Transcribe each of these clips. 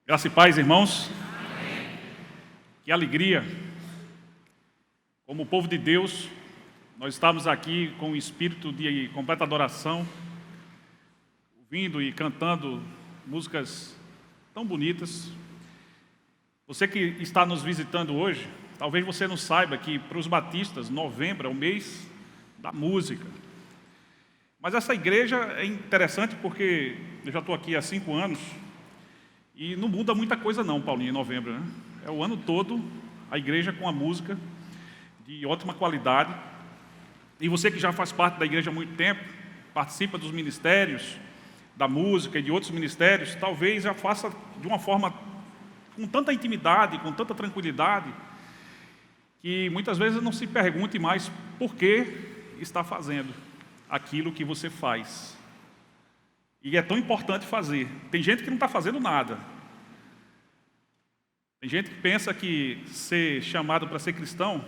Graça e paz, irmãos. Amém. Que alegria, como povo de Deus, nós estamos aqui com o espírito de completa adoração, ouvindo e cantando músicas tão bonitas. Você que está nos visitando hoje, talvez você não saiba que para os batistas, novembro é o mês da música. Mas essa igreja é interessante porque eu já estou aqui há 5 anos, e não muda muita coisa não, Paulinho, em novembro, né? É o ano todo a igreja com a música de ótima qualidade. E você que já faz parte da igreja há muito tempo, participa dos ministérios da música e de outros ministérios, talvez já faça de uma forma com tanta intimidade, com tanta tranquilidade, que muitas vezes não se pergunte mais por que está fazendo aquilo que você faz. E é tão importante fazer. Tem gente que não está fazendo nada. Tem gente que pensa que ser chamado para ser cristão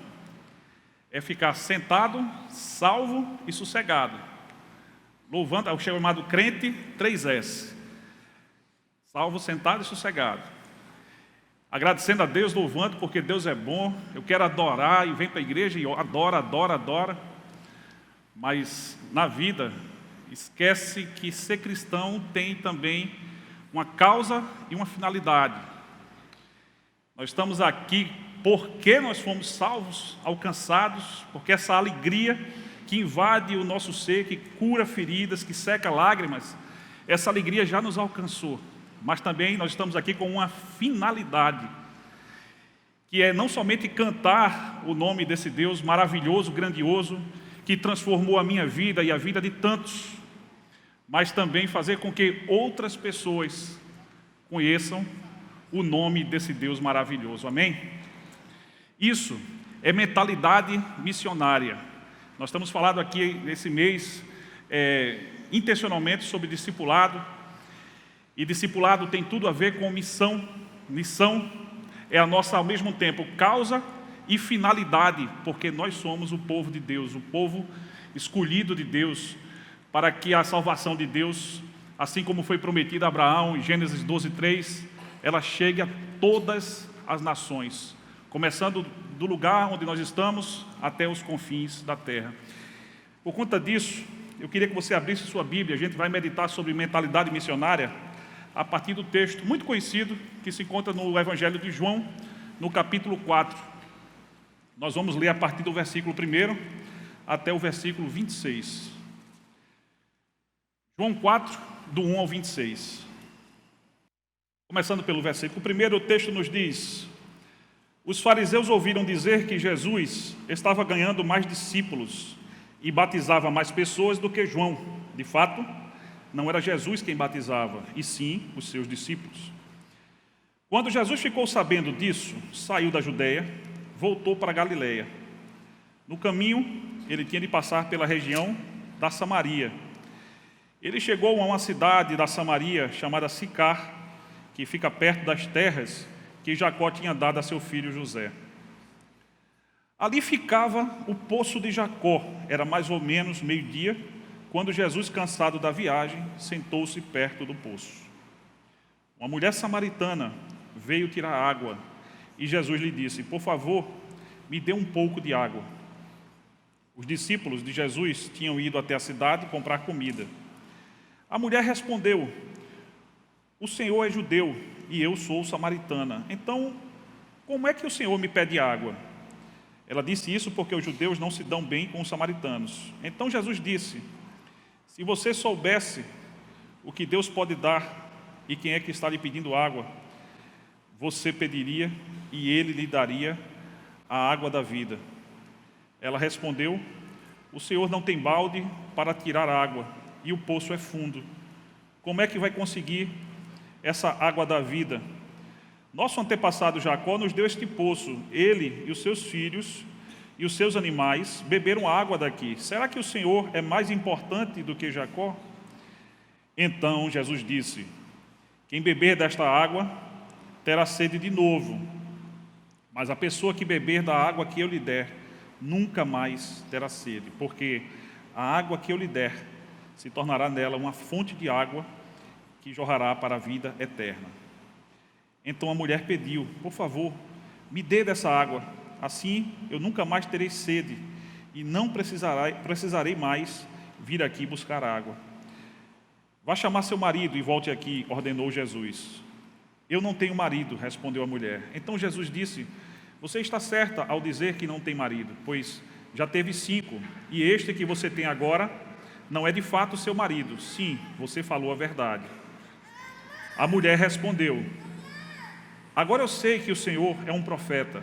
é ficar sentado, salvo e sossegado. Louvando, é o chamado crente 3S. Salvo, sentado e sossegado. Agradecendo a Deus, louvando, porque Deus é bom. Eu quero adorar e vem para a igreja e adora. Mas na vida, esquece que ser cristão tem também uma causa e uma finalidade. Nós estamos aqui porque nós fomos salvos, alcançados, porque essa alegria que invade o nosso ser, que cura feridas, que seca lágrimas, essa alegria já nos alcançou. Mas também nós estamos aqui com uma finalidade, que é não somente cantar o nome desse Deus maravilhoso, grandioso, que transformou a minha vida e a vida de tantos, mas também fazer com que outras pessoas conheçam o nome desse Deus maravilhoso. Amém? Isso é mentalidade missionária. Nós estamos falando aqui nesse mês intencionalmente sobre discipulado, e discipulado tem tudo a ver com missão. Missão é a nossa, ao mesmo tempo, causa e finalidade, porque nós somos o povo de Deus, o povo escolhido de Deus, para que a salvação de Deus, assim como foi prometida a Abraão em Gênesis 12:3, ela chegue a todas as nações, começando do lugar onde nós estamos até os confins da terra. Por conta disso, eu queria que você abrisse sua Bíblia. A gente vai meditar sobre mentalidade missionária a partir do texto muito conhecido que se encontra no Evangelho de João, no capítulo 4. Nós vamos ler a partir do versículo 1 até o versículo 26. João 4, do 1 ao 26. Começando pelo versículo 1, o texto nos diz: os fariseus ouviram dizer que Jesus estava ganhando mais discípulos e batizava mais pessoas do que João. De fato, não era Jesus quem batizava, e sim os seus discípulos. Quando Jesus ficou sabendo disso, saiu da Judeia, voltou para a Galileia. No caminho, ele tinha de passar pela região da Samaria. Ele chegou a uma cidade da Samaria chamada Sicar, que fica perto das terras que Jacó tinha dado a seu filho José. Ali ficava o poço de Jacó. Era mais ou menos meio-dia, quando Jesus, cansado da viagem, sentou-se perto do poço. Uma mulher samaritana veio tirar água, e Jesus lhe disse: por favor, me dê um pouco de água. Os discípulos de Jesus tinham ido até a cidade comprar comida. A mulher respondeu: o Senhor é judeu e eu sou samaritana. Então, como é que o Senhor me pede água? Ela disse isso porque os judeus não se dão bem com os samaritanos. Então Jesus disse: se você soubesse o que Deus pode dar e quem é que está lhe pedindo água, você pediria e ele lhe daria a água da vida. Ela respondeu: o Senhor não tem balde para tirar água e o poço é fundo. Como é que vai conseguir essa água da vida? Nosso antepassado Jacó nos deu este poço. Ele e os seus filhos e os seus animais beberam água daqui. Será que o Senhor é mais importante do que Jacó? Então Jesus disse: quem beber desta água terá sede de novo, mas a pessoa que beber da água que eu lhe der nunca mais terá sede, porque a água que eu lhe der se tornará nela uma fonte de água que jorrará para a vida eterna. Então a mulher pediu: por favor, me dê dessa água, assim eu nunca mais terei sede e não precisarei mais vir aqui buscar água. Vá chamar seu marido e volte aqui, ordenou Jesus. Eu não tenho marido, respondeu a mulher. Então Jesus disse: você está certa ao dizer que não tem marido, pois já teve 5, e este que você tem agora não é de fato seu marido. Sim, você falou a verdade. A mulher respondeu: agora eu sei que o Senhor é um profeta.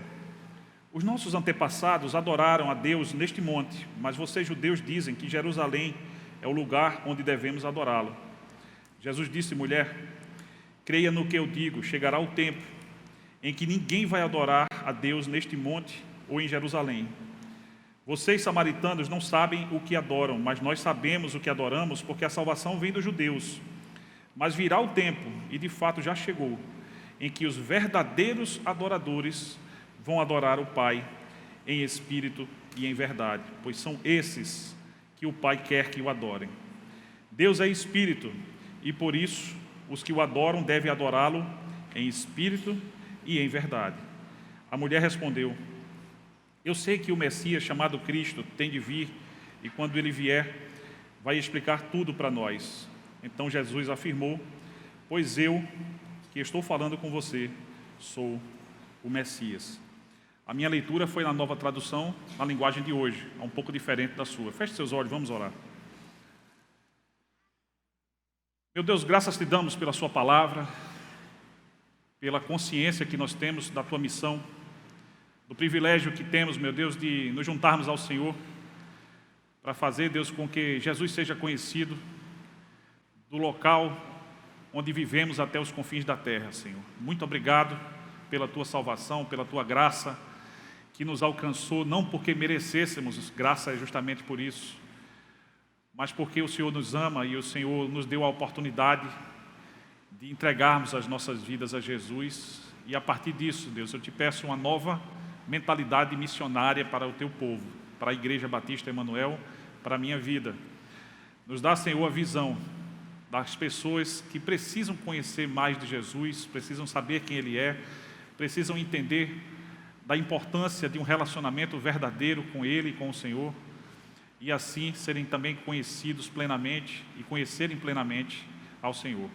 Os nossos antepassados adoraram a Deus neste monte, mas vocês judeus dizem que Jerusalém é o lugar onde devemos adorá-lo. Jesus disse: mulher, creia no que eu digo, chegará o tempo em que ninguém vai adorar a Deus neste monte ou em Jerusalém. Vocês, samaritanos, não sabem o que adoram, mas nós sabemos o que adoramos, porque a salvação vem dos judeus. Mas virá o tempo, e de fato já chegou, em que os verdadeiros adoradores vão adorar o Pai em espírito e em verdade, pois são esses que o Pai quer que o adorem. Deus é espírito, e por isso os que o adoram devem adorá-lo em espírito e em verdade. A mulher respondeu: eu sei que o Messias, chamado Cristo, tem de vir, e quando ele vier, vai explicar tudo para nós. Então Jesus afirmou: pois eu, que estou falando com você, sou o Messias. A minha leitura foi na Nova Tradução, na linguagem de hoje, é um pouco diferente da sua. Feche seus olhos, vamos orar. Meu Deus, graças te damos pela sua palavra, pela consciência que nós temos da tua missão, do privilégio que temos, meu Deus, de nos juntarmos ao Senhor, para fazer, Deus, com que Jesus seja conhecido do local onde vivemos até os confins da terra, Senhor. Muito obrigado pela tua salvação, pela tua graça, que nos alcançou, não porque merecêssemos, graça é justamente por isso, mas porque o Senhor nos ama e o Senhor nos deu a oportunidade de entregarmos as nossas vidas a Jesus. E a partir disso, Deus, eu te peço uma nova mentalidade missionária para o teu povo, para a Igreja Batista Emanuel, para a minha vida. Nos dá, Senhor, a visão das pessoas que precisam conhecer mais de Jesus, precisam saber quem Ele é, precisam entender da importância de um relacionamento verdadeiro com Ele e com o Senhor, e assim serem também conhecidos plenamente e conhecerem plenamente ao Senhor.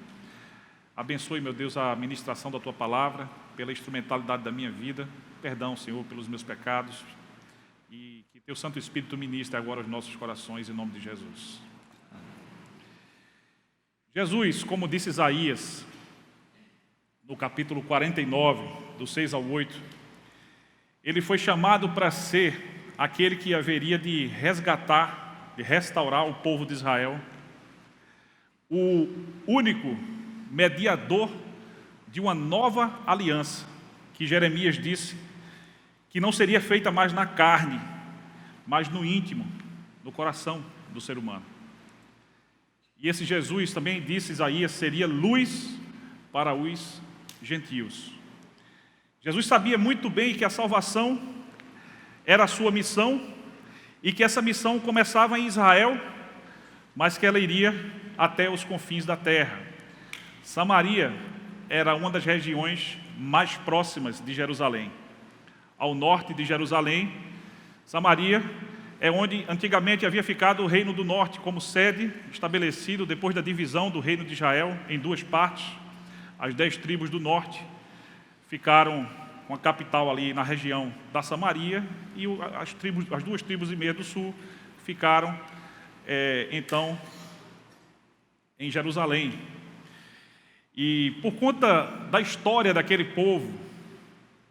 Abençoe, meu Deus, a ministração da Tua Palavra, pela instrumentalidade da minha vida. Perdão, Senhor, pelos meus pecados, e que Teu Santo Espírito ministre agora aos nossos corações, em nome de Jesus. Jesus, como disse Isaías, no capítulo 49, do 6 ao 8, ele foi chamado para ser aquele que haveria de resgatar, de restaurar o povo de Israel, o único mediador de uma nova aliança, que Jeremias disse que não seria feita mais na carne, mas no íntimo, no coração do ser humano. E esse Jesus, também disse Isaías, seria luz para os gentios. Jesus sabia muito bem que a salvação era a sua missão e que essa missão começava em Israel, mas que ela iria até os confins da terra. Samaria era uma das regiões mais próximas de Jerusalém. Ao norte de Jerusalém, Samaria é onde antigamente havia ficado o Reino do Norte como sede, estabelecido depois da divisão do Reino de Israel em 2 partes. As 10 tribos do norte ficaram com a capital ali na região da Samaria, e as 2 tribos e meia do sul ficaram, então, em Jerusalém. E por conta da história daquele povo,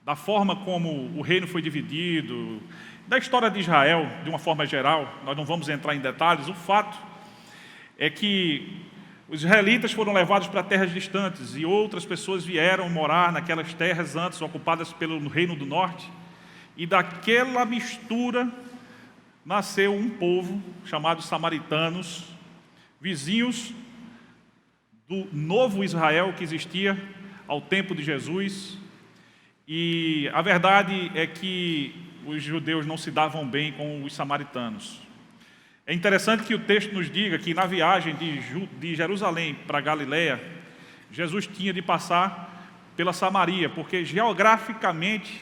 da forma como o reino foi dividido, da história de Israel, de uma forma geral, nós não vamos entrar em detalhes, o fato é que os israelitas foram levados para terras distantes e outras pessoas vieram morar naquelas terras antes ocupadas pelo Reino do Norte, e daquela mistura nasceu um povo chamado samaritanos, vizinhos do novo Israel que existia ao tempo de Jesus. E a verdade é que os judeus não se davam bem com os samaritanos. É interessante que o texto nos diga que na viagem de Jerusalém para Galiléia, Jesus tinha de passar pela Samaria, porque geograficamente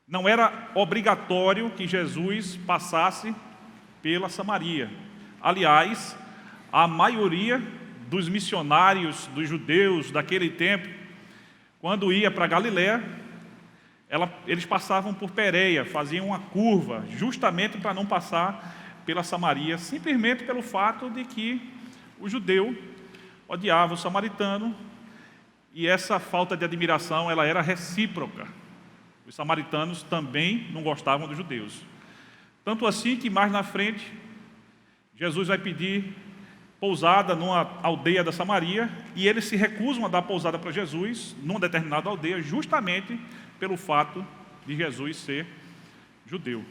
não era obrigatório que Jesus passasse pela Samaria. Aliás, a maioria dos missionários, dos judeus daquele tempo, quando ia para Galiléia, eles passavam por Pérea, faziam uma curva, justamente para não passar pela Samaria, simplesmente pelo fato de que o judeu odiava o samaritano, e essa falta de admiração ela era recíproca. Os samaritanos também não gostavam dos judeus. Tanto assim que mais na frente, Jesus vai pedir pousada numa aldeia da Samaria, e eles se recusam a dar pousada para Jesus numa determinada aldeia, justamente pelo fato de Jesus ser judeu.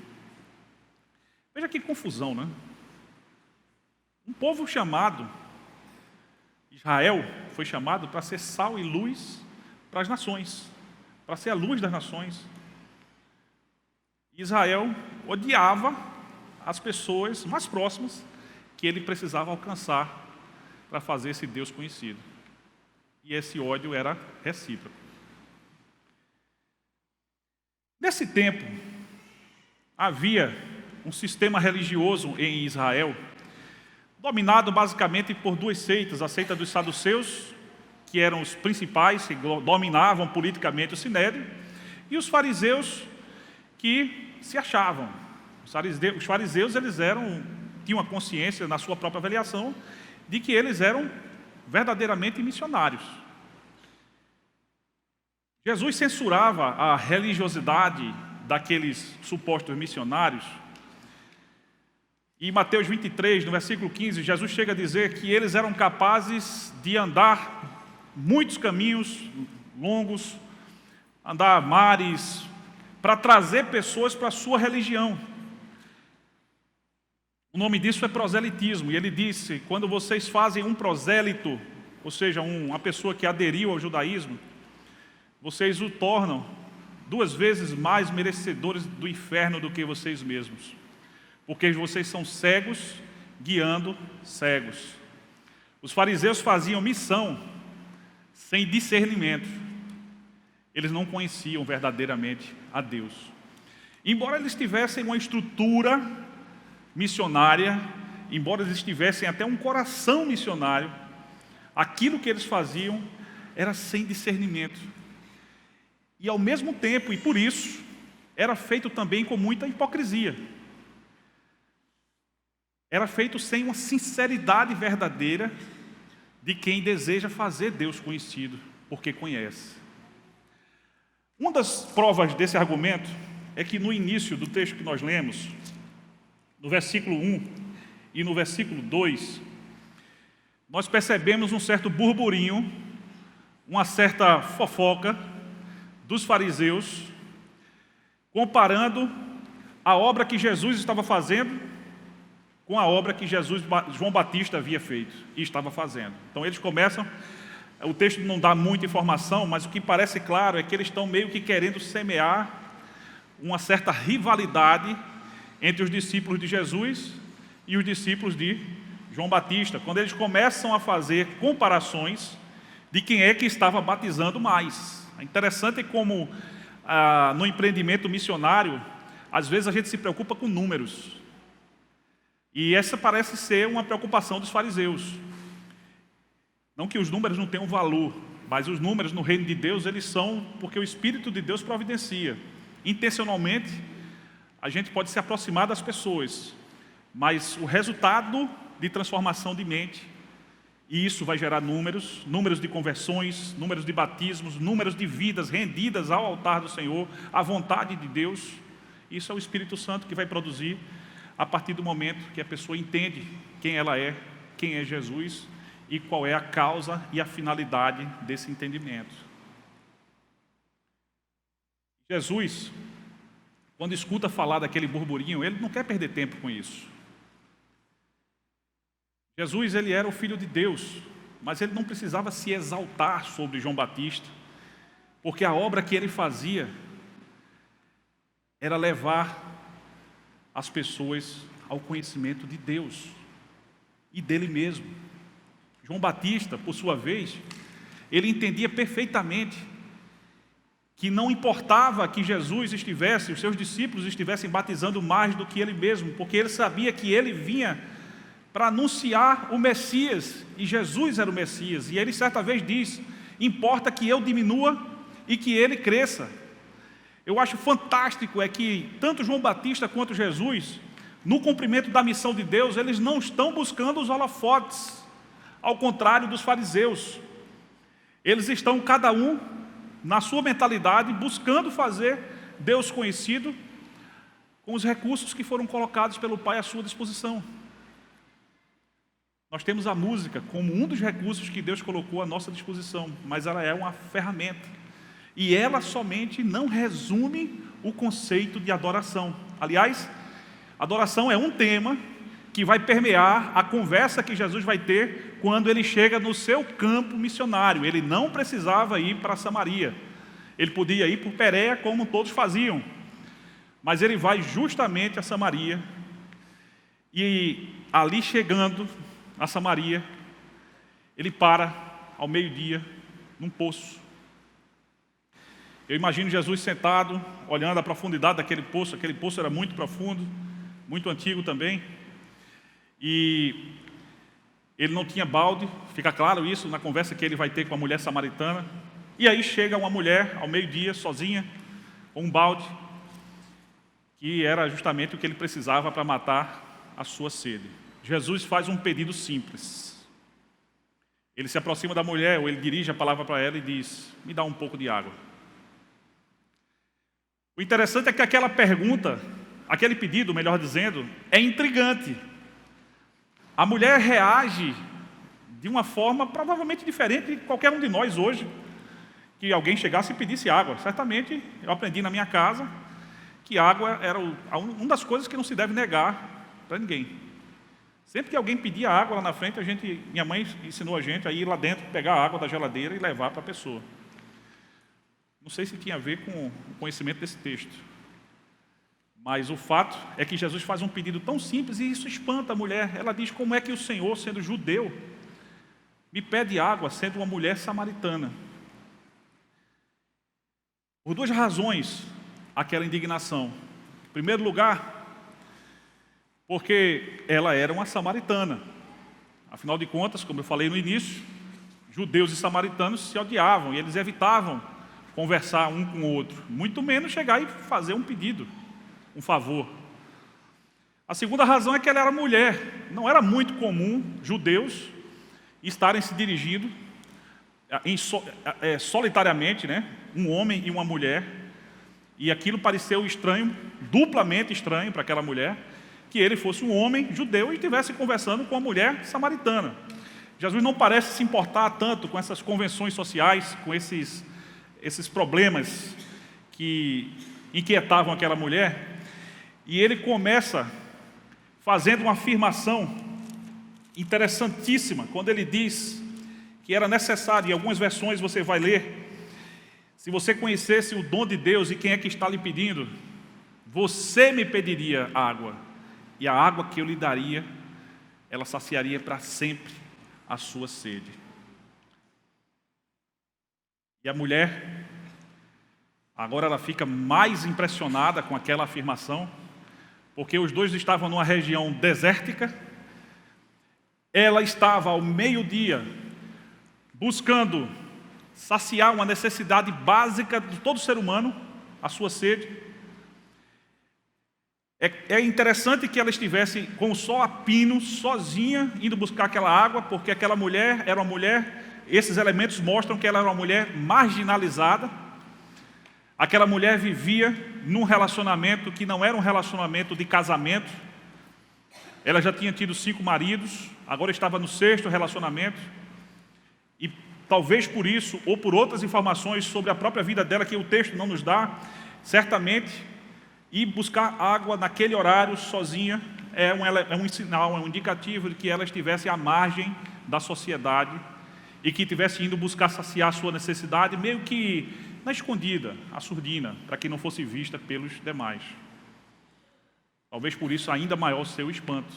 Veja que confusão, né? Um povo chamado, Israel, foi chamado para ser sal e luz para as nações, para ser a luz das nações. Israel odiava as pessoas mais próximas que ele precisava alcançar para fazer esse Deus conhecido. E esse ódio era recíproco. Nesse tempo, havia um sistema religioso em Israel, dominado basicamente por duas seitas, a seita dos saduceus, que eram os principais, que dominavam politicamente o sinédrio, e os fariseus, que se achavam. Os fariseus tinham a consciência, na sua própria avaliação, de que eles eram verdadeiramente missionários. Jesus censurava a religiosidade daqueles supostos missionários. E em Mateus 23, no versículo 15, Jesus chega a dizer que eles eram capazes de andar muitos caminhos longos, andar mares, para trazer pessoas para a sua religião. O nome disso é proselitismo. E ele disse, quando vocês fazem um prosélito, ou seja, uma pessoa que aderiu ao judaísmo, vocês o tornam 2 vezes mais merecedores do inferno do que vocês mesmos. Porque vocês são cegos guiando cegos. Os fariseus faziam missão sem discernimento. Eles não conheciam verdadeiramente a Deus. Embora eles tivessem uma estrutura missionária, embora eles tivessem até um coração missionário, aquilo que eles faziam era sem discernimento. E ao mesmo tempo, e por isso, era feito também com muita hipocrisia. Era feito sem uma sinceridade verdadeira de quem deseja fazer Deus conhecido, porque conhece. Uma das provas desse argumento é que no início do texto que nós lemos, no versículo 1 e no versículo 2, nós percebemos um certo burburinho, uma certa fofoca dos fariseus, comparando a obra que Jesus estava fazendo com a obra que João Batista havia feito e estava fazendo. Então eles começam, o texto não dá muita informação, mas o que parece claro é que eles estão meio que querendo semear uma certa rivalidade entre os discípulos de Jesus e os discípulos de João Batista, quando eles começam a fazer comparações de quem é que estava batizando mais. É interessante como no empreendimento missionário, às vezes a gente se preocupa com números. E essa parece ser uma preocupação dos fariseus. Não que os números não tenham valor, mas os números no reino de Deus, eles são porque o Espírito de Deus providencia. Intencionalmente, a gente pode se aproximar das pessoas, mas o resultado de transformação de mente, e isso vai gerar números de conversões, números de batismos, números de vidas rendidas ao altar do Senhor, à vontade de Deus. Isso é o Espírito Santo que vai produzir a partir do momento que a pessoa entende quem ela é, quem é Jesus e qual é a causa e a finalidade desse entendimento. Jesus, quando escuta falar daquele burburinho, ele não quer perder tempo com isso. Jesus, ele era o Filho de Deus, mas ele não precisava se exaltar sobre João Batista, porque a obra que ele fazia era levar as pessoas ao conhecimento de Deus e dele mesmo. João Batista, por sua vez, ele entendia perfeitamente que não importava que Jesus estivesse, os seus discípulos estivessem batizando mais do que ele mesmo, porque ele sabia que ele vinha para anunciar o Messias, e Jesus era o Messias. E ele certa vez diz: importa que eu diminua e que ele cresça. Eu acho fantástico é que tanto João Batista quanto Jesus, no cumprimento da missão de Deus, eles não estão buscando os holofotes, ao contrário dos fariseus. Eles estão, cada um, na sua mentalidade, buscando fazer Deus conhecido com os recursos que foram colocados pelo Pai à sua disposição. Nós temos a música como um dos recursos que Deus colocou à nossa disposição, mas ela é uma ferramenta. E ela somente não resume o conceito de adoração. Aliás, adoração é um tema que vai permear a conversa que Jesus vai ter quando ele chega no seu campo missionário. Ele não precisava ir para Samaria. Ele podia ir por Pérea, como todos faziam. Mas ele vai justamente a Samaria. E ali chegando a Samaria, ele para ao meio-dia num poço. Eu imagino Jesus sentado, olhando a profundidade daquele poço. Aquele poço era muito profundo, muito antigo também. E ele não tinha balde, fica claro isso na conversa que ele vai ter com a mulher samaritana. E aí chega uma mulher ao meio-dia, sozinha, com um balde, que era justamente o que ele precisava para matar a sua sede. Jesus faz um pedido simples. Ele se aproxima da mulher, ou ele dirige a palavra para ela e diz: me dá um pouco de água. O interessante é que aquela pergunta, aquele pedido, melhor dizendo, é intrigante. A mulher reage de uma forma provavelmente diferente de qualquer um de nós hoje, que alguém chegasse e pedisse água. Certamente, eu aprendi na minha casa que água era uma das coisas que não se deve negar para ninguém. Sempre que alguém pedia água lá na frente, minha mãe ensinou a gente a ir lá dentro, pegar a água da geladeira e levar para a pessoa. Não sei se tinha a ver com o conhecimento desse texto. Mas o fato é que Jesus faz um pedido tão simples e isso espanta a mulher. Ela diz: como é que o Senhor, sendo judeu, me pede água, sendo uma mulher samaritana? Por duas razões, aquela indignação. Em primeiro lugar, porque ela era uma samaritana. Afinal de contas, como eu falei no início, judeus e samaritanos se odiavam e eles evitavam conversar um com o outro, muito menos chegar e fazer um pedido, um favor. A segunda razão é que ela era mulher. Não era muito comum judeus estarem se dirigindo solitariamente, né? Um homem e uma mulher. E aquilo pareceu estranho, duplamente estranho para aquela mulher, que ele fosse um homem judeu e estivesse conversando com uma mulher samaritana. Jesus não parece se importar tanto com essas convenções sociais, com esses problemas que inquietavam aquela mulher. E ele começa fazendo uma afirmação interessantíssima, quando ele diz que era necessário, em algumas versões você vai ler: se você conhecesse o dom de Deus e quem é que está lhe pedindo, você me pediria água, e a água que eu lhe daria, ela saciaria para sempre a sua sede. E a mulher, agora ela fica mais impressionada com aquela afirmação, porque os dois estavam numa região desértica. Ela estava ao meio-dia buscando saciar uma necessidade básica de todo ser humano, a sua sede. É interessante que ela estivesse com o sol a pino, sozinha, indo buscar aquela água, porque aquela mulher era uma mulher, esses elementos mostram que ela era uma mulher marginalizada. Aquela mulher vivia num relacionamento que não era um relacionamento de casamento. Ela já tinha tido 5 maridos, agora estava no 6º relacionamento. E talvez por isso, ou por outras informações sobre a própria vida dela que o texto não nos dá, certamente ir buscar água naquele horário sozinha é um sinal, é um indicativo de que ela estivesse à margem da sociedade e que estivesse indo buscar saciar a sua necessidade, meio que na escondida, à surdina, para que não fosse vista pelos demais. Talvez por isso ainda maior o seu espanto,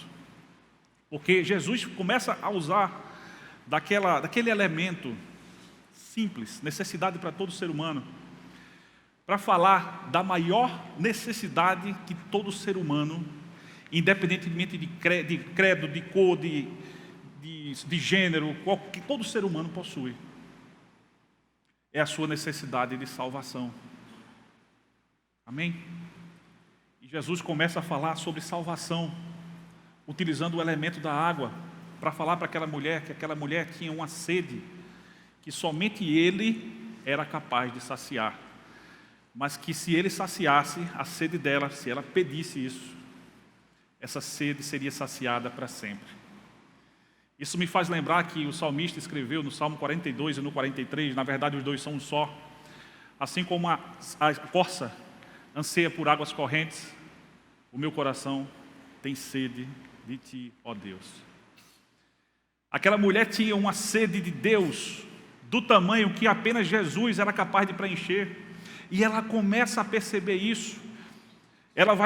porque Jesus começa a usar daquele elemento simples, necessidade para todo ser humano, para falar da maior necessidade que todo ser humano, independentemente de credo, de cor, de gênero, que todo ser humano possui. É a sua necessidade de salvação. Amém? E Jesus começa a falar sobre salvação, utilizando o elemento da água, para falar para aquela mulher que aquela mulher tinha uma sede que somente Ele era capaz de saciar. Mas que se Ele saciasse a sede dela, se ela pedisse isso, essa sede seria saciada para sempre. Isso me faz lembrar que o salmista escreveu no Salmo 42 e no 43, na verdade os dois são um só. Assim como a corça anseia por águas correntes, o meu coração tem sede de Ti, ó Deus. Aquela mulher tinha uma sede de Deus, do tamanho que apenas Jesus era capaz de preencher. E ela começa a perceber isso.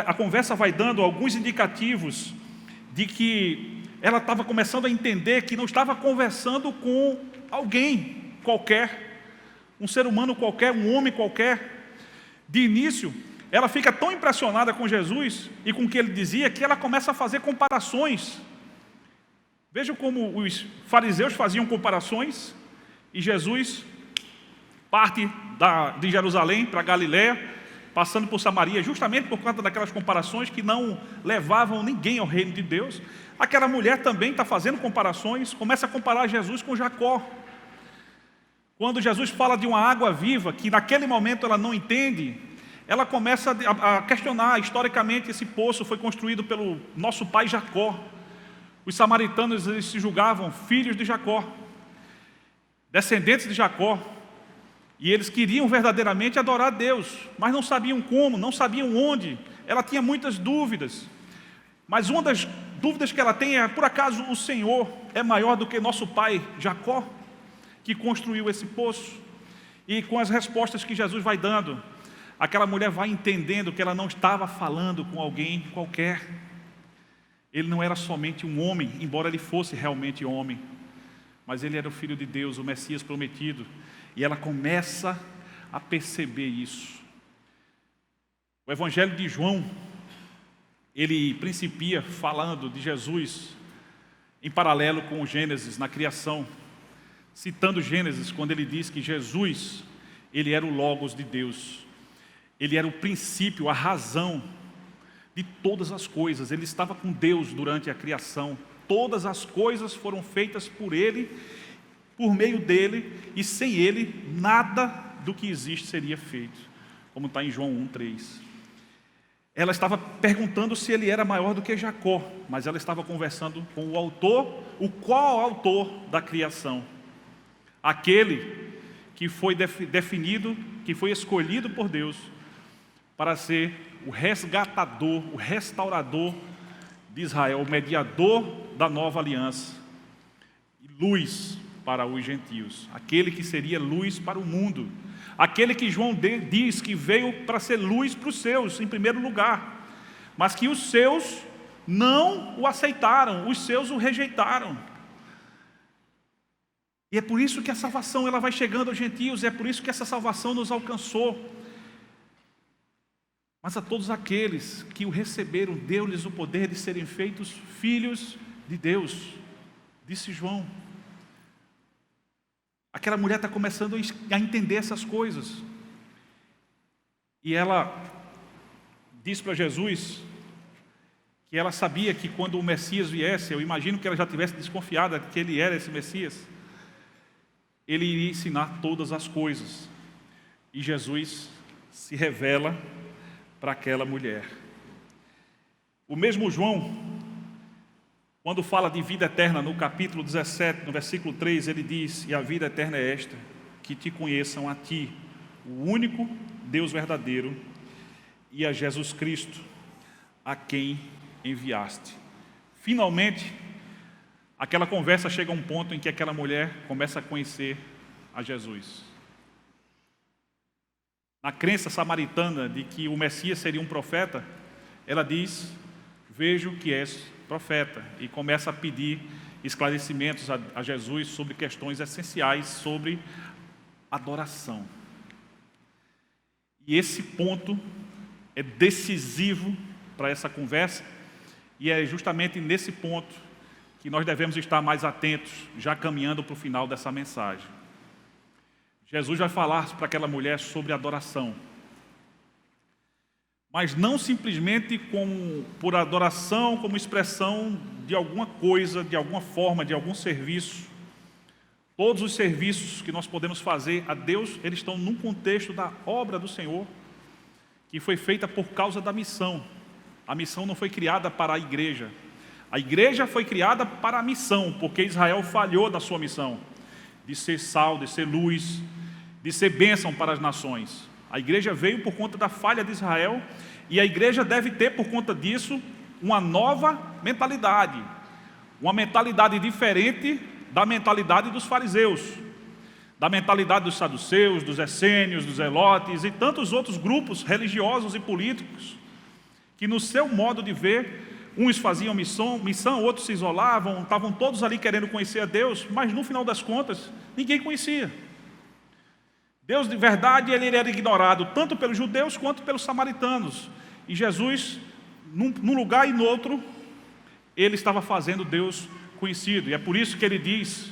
A conversa vai dando alguns indicativos de que ela estava começando a entender que não estava conversando com alguém qualquer, um ser humano qualquer, um homem qualquer. De início, ela fica tão impressionada com Jesus e com o que ele dizia, que ela começa a fazer comparações. Vejam como os fariseus faziam comparações, e Jesus parte de Jerusalém para Galiléia, passando por Samaria, justamente por conta daquelas comparações que não levavam ninguém ao reino de Deus. Aquela mulher também está fazendo comparações, começa a comparar Jesus com Jacó. Quando Jesus fala de uma água viva, que naquele momento ela não entende, ela começa a questionar. Historicamente, esse poço foi construído pelo nosso pai Jacó. Os samaritanos, eles se julgavam filhos de Jacó, descendentes de Jacó, e eles queriam verdadeiramente adorar a Deus, mas não sabiam como, não sabiam onde. Ela tinha muitas dúvidas, mas uma das dúvidas que ela tem é: por acaso o Senhor é maior do que nosso pai Jacó, que construiu esse poço? E com as respostas que Jesus vai dando, aquela mulher vai entendendo que ela não estava falando com alguém qualquer. Ele não era somente um homem, embora ele fosse realmente homem, mas ele era o Filho de Deus, o Messias prometido. E ela começa a perceber isso. O Evangelho de João, ele principia falando de Jesus em paralelo com o Gênesis, na criação, citando Gênesis, quando ele diz que Jesus, ele era o Logos de Deus, ele era o princípio, a razão de todas as coisas. Ele estava com Deus durante a criação. Todas as coisas foram feitas por Ele, por meio dEle, e sem Ele, nada do que existe seria feito, como está em João 1:3. Ela estava perguntando se ele era maior do que Jacó, mas ela estava conversando com o autor, qual autor da criação? Aquele que foi definido, que foi escolhido por Deus para ser o resgatador, o restaurador de Israel, o mediador da nova aliança, e luz para os gentios, aquele que seria luz para o mundo, aquele que João diz que veio para ser luz para os seus, em primeiro lugar, mas que os seus não o aceitaram, os seus o rejeitaram. E é por isso que a salvação ela vai chegando aos gentios, é por isso que essa salvação nos alcançou. Mas a todos aqueles que o receberam, deu-lhes o poder de serem feitos filhos de Deus, disse João. Aquela mulher está começando a entender essas coisas. E ela diz para Jesus que ela sabia que quando o Messias viesse, eu imagino que ela já tivesse desconfiada de que ele era esse Messias, ele iria ensinar todas as coisas. E Jesus se revela para aquela mulher. O mesmo João, quando fala de vida eterna, no capítulo 17, no versículo 3, ele diz: e a vida eterna é esta, que te conheçam a ti, o único Deus verdadeiro, e a Jesus Cristo, a quem enviaste. Finalmente, aquela conversa chega a um ponto em que aquela mulher começa a conhecer a Jesus. Na crença samaritana de que o Messias seria um profeta, ela diz: vejo que és profeta, e começa a pedir esclarecimentos a Jesus sobre questões essenciais sobre adoração. E esse ponto é decisivo para essa conversa, e é justamente nesse ponto que nós devemos estar mais atentos, já caminhando para o final dessa mensagem. Jesus vai falar para aquela mulher sobre adoração, mas não simplesmente por adoração, como expressão de alguma coisa, de alguma forma, de algum serviço. Todos os serviços que nós podemos fazer a Deus, eles estão num contexto da obra do Senhor, que foi feita por causa da missão. A missão não foi criada para a igreja. A igreja foi criada para a missão, porque Israel falhou na sua missão, de ser sal, de ser luz, de ser bênção para as nações. A igreja veio por conta da falha de Israel, e a igreja deve ter, por conta disso, uma nova mentalidade. Uma mentalidade diferente da mentalidade dos fariseus, da mentalidade dos saduceus, dos essênios, dos zelotes e tantos outros grupos religiosos e políticos, que no seu modo de ver, uns faziam missão, outros se isolavam, estavam todos ali querendo conhecer a Deus, mas no final das contas, ninguém conhecia. Deus de verdade, ele era ignorado tanto pelos judeus quanto pelos samaritanos. E Jesus, num lugar e no outro, ele estava fazendo Deus conhecido. E é por isso que ele diz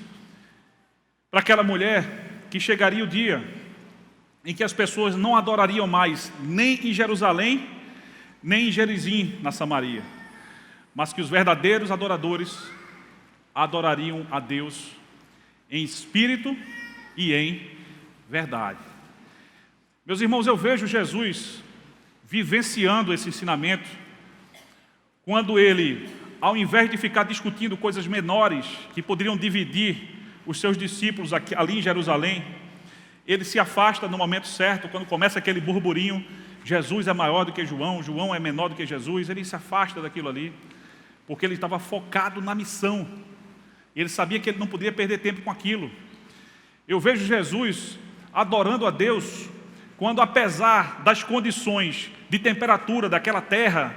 para aquela mulher que chegaria o dia em que as pessoas não adorariam mais nem em Jerusalém, nem em Gerizim, na Samaria, mas que os verdadeiros adoradores adorariam a Deus em espírito e em verdade. Meus irmãos, eu vejo Jesus vivenciando esse ensinamento quando ele, ao invés de ficar discutindo coisas menores que poderiam dividir os seus discípulos ali em Jerusalém, ele se afasta no momento certo, quando começa aquele burburinho, Jesus é maior do que João, João é menor do que Jesus, ele se afasta daquilo ali, porque ele estava focado na missão, ele sabia que ele não podia perder tempo com aquilo. Eu vejo Jesus adorando a Deus, quando apesar das condições de temperatura daquela terra,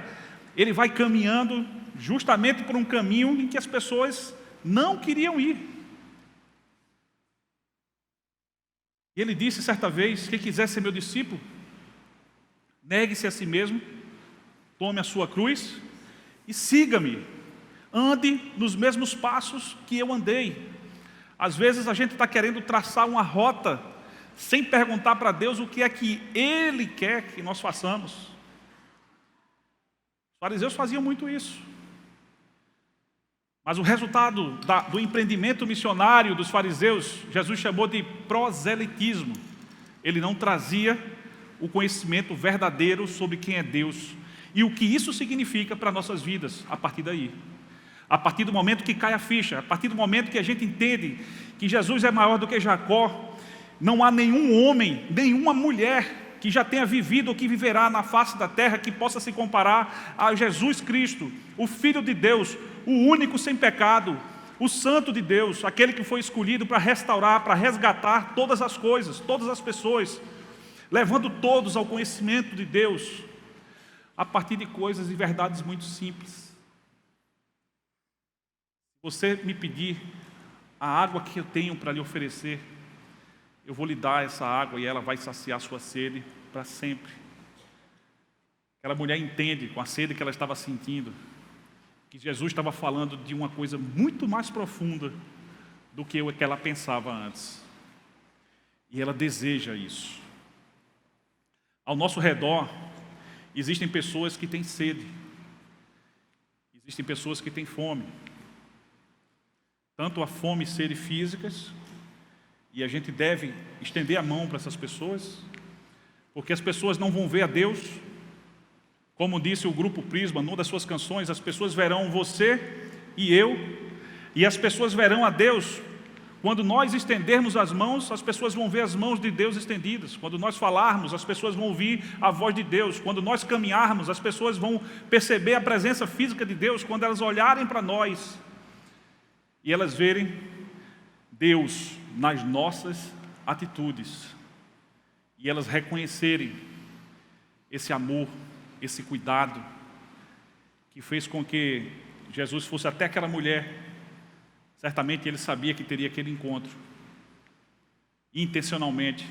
ele vai caminhando justamente por um caminho em que as pessoas não queriam ir. E ele disse certa vez: quem quiser ser meu discípulo, negue-se a si mesmo, tome a sua cruz e siga-me, ande nos mesmos passos que eu andei. Às vezes a gente está querendo traçar uma rota sem perguntar para Deus o que é que Ele quer que nós façamos. Os fariseus faziam muito isso. Mas o resultado do empreendimento missionário dos fariseus, Jesus chamou de proselitismo. Ele não trazia o conhecimento verdadeiro sobre quem é Deus e o que isso significa para nossas vidas a partir daí. A partir do momento que cai a ficha, a partir do momento que a gente entende que Jesus é maior do que Jacó, não há nenhum homem, nenhuma mulher que já tenha vivido ou que viverá na face da terra que possa se comparar a Jesus Cristo, o Filho de Deus, o único sem pecado, o Santo de Deus, aquele que foi escolhido para restaurar, para resgatar todas as coisas, todas as pessoas, levando todos ao conhecimento de Deus, a partir de coisas e verdades muito simples. Você me pedir a água que eu tenho para lhe oferecer, eu vou lhe dar essa água e ela vai saciar sua sede para sempre. Aquela mulher entende, com a sede que ela estava sentindo, que Jesus estava falando de uma coisa muito mais profunda do que o que ela pensava antes. E ela deseja isso. Ao nosso redor, existem pessoas que têm sede. Existem pessoas que têm fome. Tanto a fome e sede físicas, e a gente deve estender a mão para essas pessoas, porque as pessoas não vão ver a Deus. Como disse o Grupo Prisma, numa das suas canções, as pessoas verão você e eu, e as pessoas verão a Deus. Quando nós estendermos as mãos, as pessoas vão ver as mãos de Deus estendidas. Quando nós falarmos, as pessoas vão ouvir a voz de Deus. Quando nós caminharmos, as pessoas vão perceber a presença física de Deus. Quando elas olharem para nós e elas verem Deus nas nossas atitudes, e elas reconhecerem esse amor, esse cuidado, que fez com que Jesus fosse até aquela mulher. Certamente ele sabia que teria aquele encontro. Intencionalmente,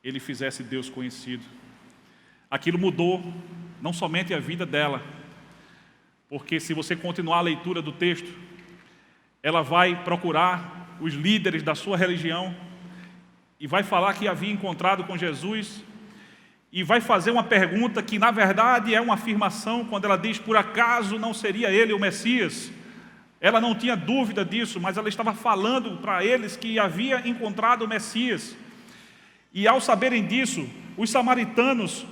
ele fizesse Deus conhecido. Aquilo mudou não somente a vida dela, porque se você continuar a leitura do texto, ela vai procurar os líderes da sua religião e vai falar que havia encontrado com Jesus e vai fazer uma pergunta que na verdade é uma afirmação quando ela diz: por acaso não seria ele o Messias? Ela não tinha dúvida disso, mas ela estava falando para eles que havia encontrado o Messias. E ao saberem disso, os samaritanos,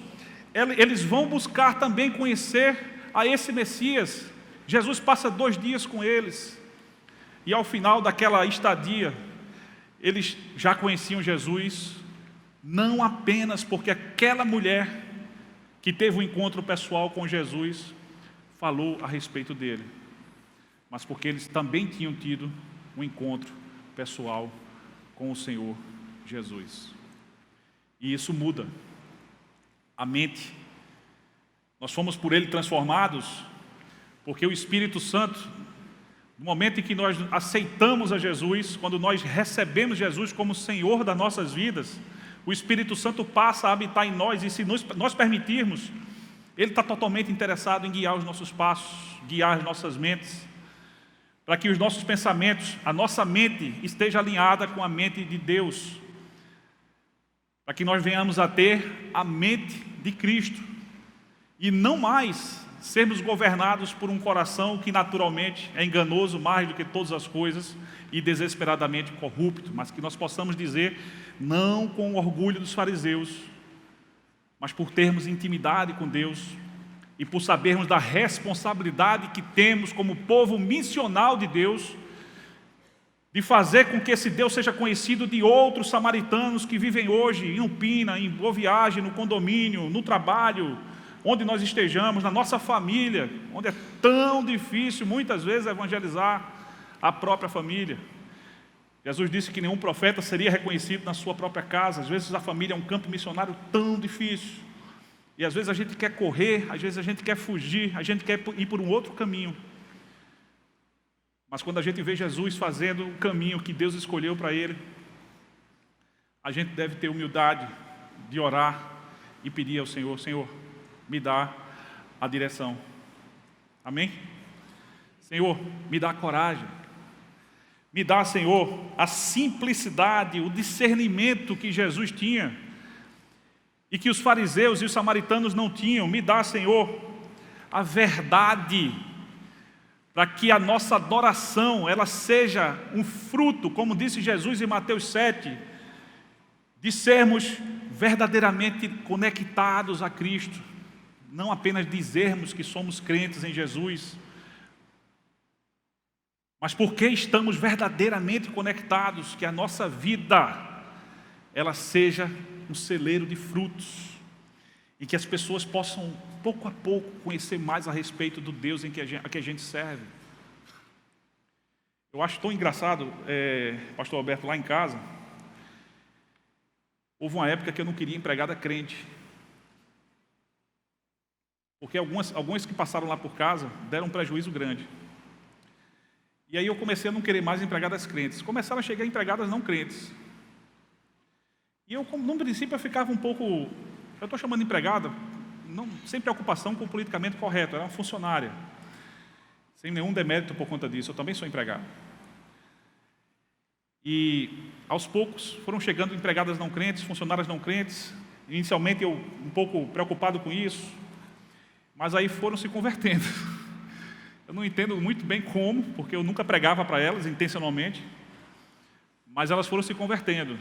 eles vão buscar também conhecer a esse Messias. Jesus passa 2 dias com eles. E ao final daquela estadia, eles já conheciam Jesus, não apenas porque aquela mulher que teve um encontro pessoal com Jesus falou a respeito dele, mas porque eles também tinham tido um encontro pessoal com o Senhor Jesus. E isso muda a mente. Nós fomos por ele transformados, porque o Espírito Santo, no momento em que nós aceitamos a Jesus, quando nós recebemos Jesus como Senhor das nossas vidas, o Espírito Santo passa a habitar em nós, e se nós permitirmos, ele está totalmente interessado em guiar os nossos passos, guiar as nossas mentes, para que os nossos pensamentos, a nossa mente esteja alinhada com a mente de Deus, para que nós venhamos a ter a mente de Cristo, e não mais sermos governados por um coração que naturalmente é enganoso mais do que todas as coisas e desesperadamente corrupto, mas que nós possamos dizer, não com o orgulho dos fariseus, mas por termos intimidade com Deus e por sabermos da responsabilidade que temos como povo missional de Deus, de fazer com que esse Deus seja conhecido de outros samaritanos que vivem hoje em Umpina, em Boa Viagem, no condomínio, no trabalho, onde nós estejamos, na nossa família, onde é tão difícil muitas vezes evangelizar a própria família. Jesus disse que nenhum profeta seria reconhecido na sua própria casa. Às vezes a família é um campo missionário tão difícil, e às vezes a gente quer correr, às vezes a gente quer fugir, a gente quer ir por um outro caminho. Mas quando a gente vê Jesus fazendo o caminho que Deus escolheu para ele, a gente deve ter humildade de orar e pedir ao Senhor: Senhor, me dá a direção. Amém? Senhor, me dá coragem. Me dá, Senhor, a simplicidade, o discernimento que Jesus tinha e que os fariseus e os samaritanos não tinham. Me dá, Senhor, a verdade, para que a nossa adoração ela seja um fruto, como disse Jesus em Mateus 7, de sermos verdadeiramente conectados a Cristo. Não apenas dizermos que somos crentes em Jesus, mas porque estamos verdadeiramente conectados, que a nossa vida ela seja um celeiro de frutos, e que as pessoas possam, pouco a pouco, conhecer mais a respeito do Deus a que a gente serve. Eu acho tão engraçado, pastor Alberto, lá em casa, houve uma época que eu não queria empregada crente, porque alguns que passaram lá por casa deram um prejuízo grande. E aí eu comecei a não querer mais empregadas crentes. Começaram a chegar empregadas não crentes. E eu, no princípio, eu ficava um pouco... Eu estou chamando de empregada, não, sem preocupação com o politicamente correto, era uma funcionária. Sem nenhum demérito por conta disso, eu também sou empregado. E, aos poucos, foram chegando empregadas não crentes, funcionárias não crentes. Inicialmente, eu um pouco preocupado com isso, mas aí foram se convertendo. Eu não entendo muito bem como, porque eu nunca pregava para elas intencionalmente, mas elas foram se convertendo.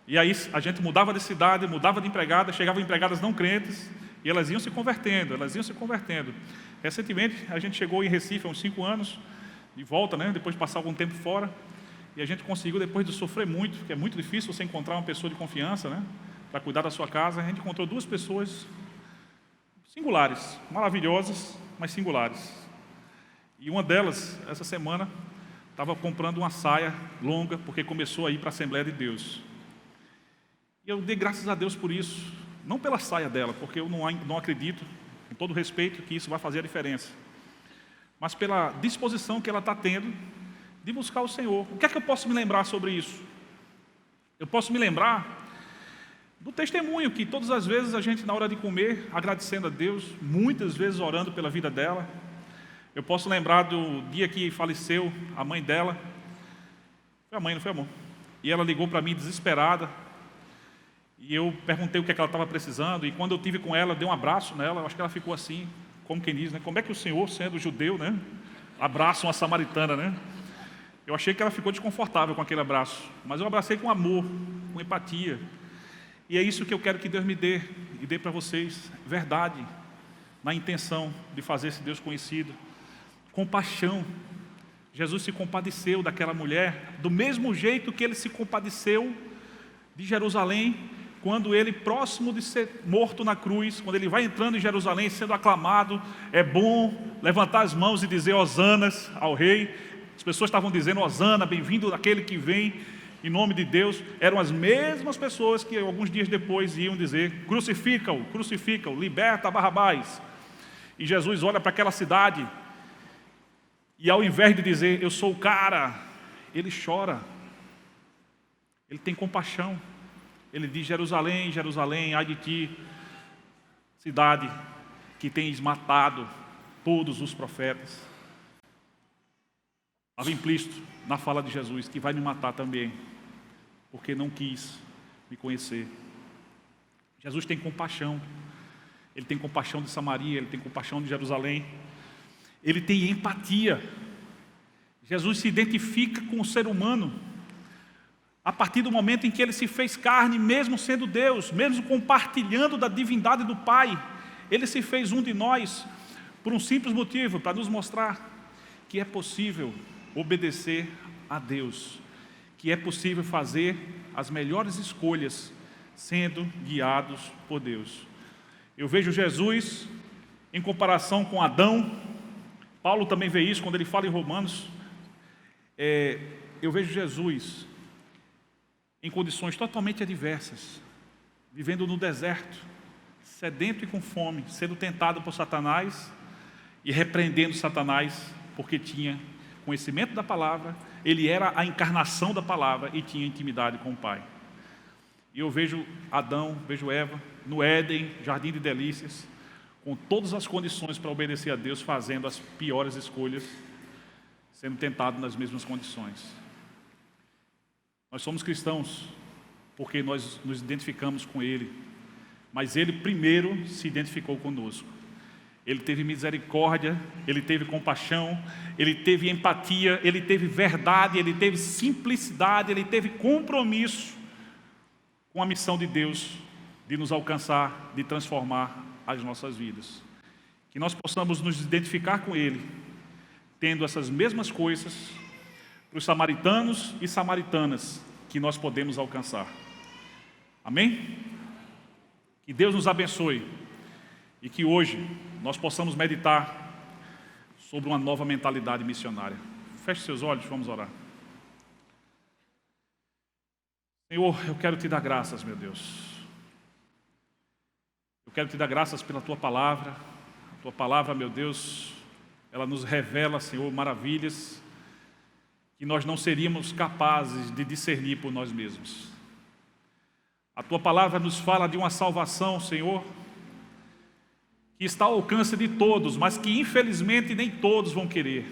E aí a gente mudava de cidade, mudava de empregada, chegavam empregadas não crentes, e elas iam se convertendo. Recentemente, a gente chegou em Recife há uns 5 anos, de volta, né, depois de passar algum tempo fora, e a gente conseguiu, depois de sofrer muito, porque é muito difícil você encontrar uma pessoa de confiança, né, para cuidar da sua casa, a gente encontrou 2 pessoas singulares, maravilhosas, mas singulares. E uma delas, essa semana, estava comprando uma saia longa, porque começou a ir para a Assembleia de Deus. E eu dei graças a Deus por isso, não pela saia dela, porque eu não acredito, com todo respeito, que isso vai fazer a diferença, mas pela disposição que ela está tendo de buscar o Senhor. O que é que eu posso me lembrar sobre isso? Eu posso me lembrar do testemunho que todas as vezes a gente, na hora de comer, agradecendo a Deus, muitas vezes orando pela vida dela. Eu posso lembrar do dia que faleceu a mãe dela. Foi a mãe, não foi, amor? E ela ligou para mim desesperada. E eu perguntei o que é que ela estava precisando. E quando eu tive com ela, dei um abraço nela. Eu acho que ela ficou assim, como quem diz, né? Como é que o Senhor, sendo judeu, né, abraça uma samaritana, né? Eu achei que ela ficou desconfortável com aquele abraço. Mas eu abracei com amor, com empatia. E é isso que eu quero que Deus me dê, e dê para vocês, verdade, na intenção de fazer esse Deus conhecido. Compaixão. Jesus se compadeceu daquela mulher, do mesmo jeito que Ele se compadeceu de Jerusalém, quando Ele, próximo de ser morto na cruz, quando Ele vai entrando em Jerusalém, sendo aclamado, é bom levantar as mãos e dizer hosanas ao Rei. As pessoas estavam dizendo hosana, bem-vindo aquele que vem em nome de Deus. Eram as mesmas pessoas que alguns dias depois iam dizer: crucifica-o, liberta Barrabás. E Jesus olha para aquela cidade e, ao invés de dizer eu sou o cara, Ele chora, Ele tem compaixão. Ele diz: Jerusalém, Jerusalém, ai de ti, cidade que tens matado todos os profetas. Estava implícito na fala de Jesus que vai me matar também, porque não quis me conhecer. Jesus tem compaixão. Ele tem compaixão de Samaria, Ele tem compaixão de Jerusalém. Ele tem empatia. Jesus se identifica com o ser humano a partir do momento em que Ele se fez carne, mesmo sendo Deus, mesmo compartilhando da divindade do Pai. Ele se fez um de nós por um simples motivo, para nos mostrar que é possível obedecer a Deus, que é possível fazer as melhores escolhas sendo guiados por Deus. Eu vejo Jesus em comparação com Adão. Paulo também vê isso quando ele fala em Romanos. Eu vejo Jesus em condições totalmente adversas, vivendo no deserto, sedento e com fome, sendo tentado por Satanás e repreendendo Satanás, porque tinha conhecimento da palavra, ele era a encarnação da palavra e tinha intimidade com o Pai. E eu vejo Adão, vejo Eva, no Éden, jardim de delícias, com todas as condições para obedecer a Deus, fazendo as piores escolhas, sendo tentado nas mesmas condições. Nós somos cristãos porque nós nos identificamos com Ele, mas Ele primeiro se identificou conosco. Ele teve misericórdia, Ele teve compaixão, Ele teve empatia, Ele teve verdade, Ele teve simplicidade, Ele teve compromisso com a missão de Deus de nos alcançar, de transformar as nossas vidas. Que nós possamos nos identificar com Ele, tendo essas mesmas coisas para os samaritanos e samaritanas que nós podemos alcançar. Amém? Que Deus nos abençoe e que hoje nós possamos meditar sobre uma nova mentalidade missionária. Feche seus olhos, vamos orar. Senhor, eu quero te dar graças, meu Deus. Eu quero te dar graças pela tua palavra. A tua palavra, meu Deus, ela nos revela, Senhor, maravilhas que nós não seríamos capazes de discernir por nós mesmos. A tua palavra nos fala de uma salvação, Senhor, que está ao alcance de todos, mas que infelizmente nem todos vão querer.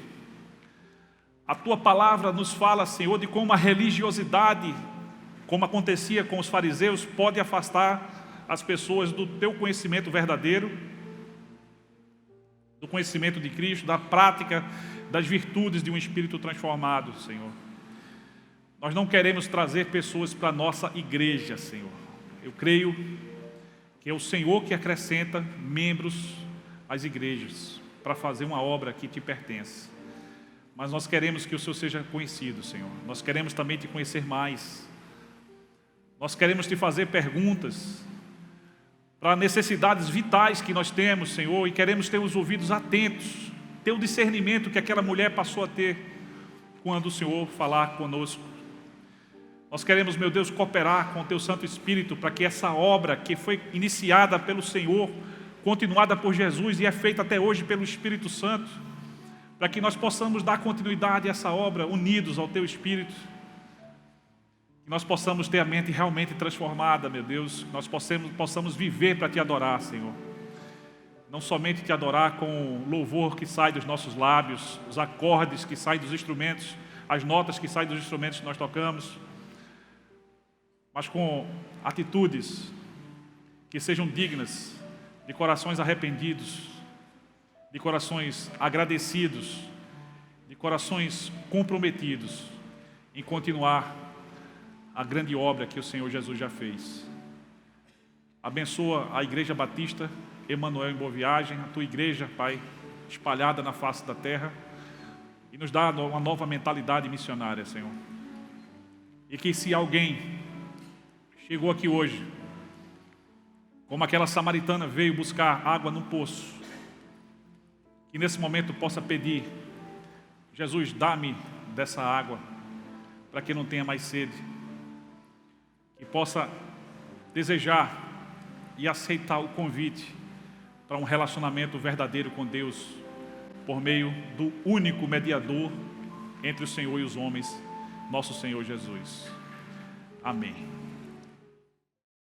A tua palavra nos fala, Senhor, de como a religiosidade, como acontecia com os fariseus, pode afastar as pessoas do teu conhecimento verdadeiro, do conhecimento de Cristo, da prática das virtudes de um espírito transformado, Senhor. Nós não queremos trazer pessoas para a nossa igreja, Senhor. Eu creio que é o Senhor que acrescenta membros às igrejas para fazer uma obra que te pertence. Mas nós queremos que o Senhor seja conhecido, Senhor. Nós queremos também te conhecer mais. Nós queremos te fazer perguntas para necessidades vitais que nós temos, Senhor, e queremos ter os ouvidos atentos, ter o discernimento que aquela mulher passou a ter quando o Senhor falar conosco. Nós queremos, meu Deus, cooperar com o Teu Santo Espírito para que essa obra que foi iniciada pelo Senhor, continuada por Jesus e é feita até hoje pelo Espírito Santo, para que nós possamos dar continuidade a essa obra unidos ao Teu Espírito. Que nós possamos ter a mente realmente transformada, meu Deus. Que nós possamos viver para Te adorar, Senhor. Não somente Te adorar com o louvor que sai dos nossos lábios, os acordes que saem dos instrumentos, as notas que saem dos instrumentos que nós tocamos, mas com atitudes que sejam dignas de corações arrependidos, de corações agradecidos, de corações comprometidos em continuar a grande obra que o Senhor Jesus já fez. Abençoa a Igreja Batista Emanuel em Boa Viagem, a Tua igreja, Pai, espalhada na face da terra, e nos dá uma nova mentalidade missionária, Senhor. E que se alguém chegou aqui hoje, como aquela samaritana veio buscar água no poço, que nesse momento possa pedir: Jesus, dá-me dessa água, para que não tenha mais sede. Que possa desejar e aceitar o convite para um relacionamento verdadeiro com Deus, por meio do único mediador entre o Senhor e os homens, nosso Senhor Jesus. Amém.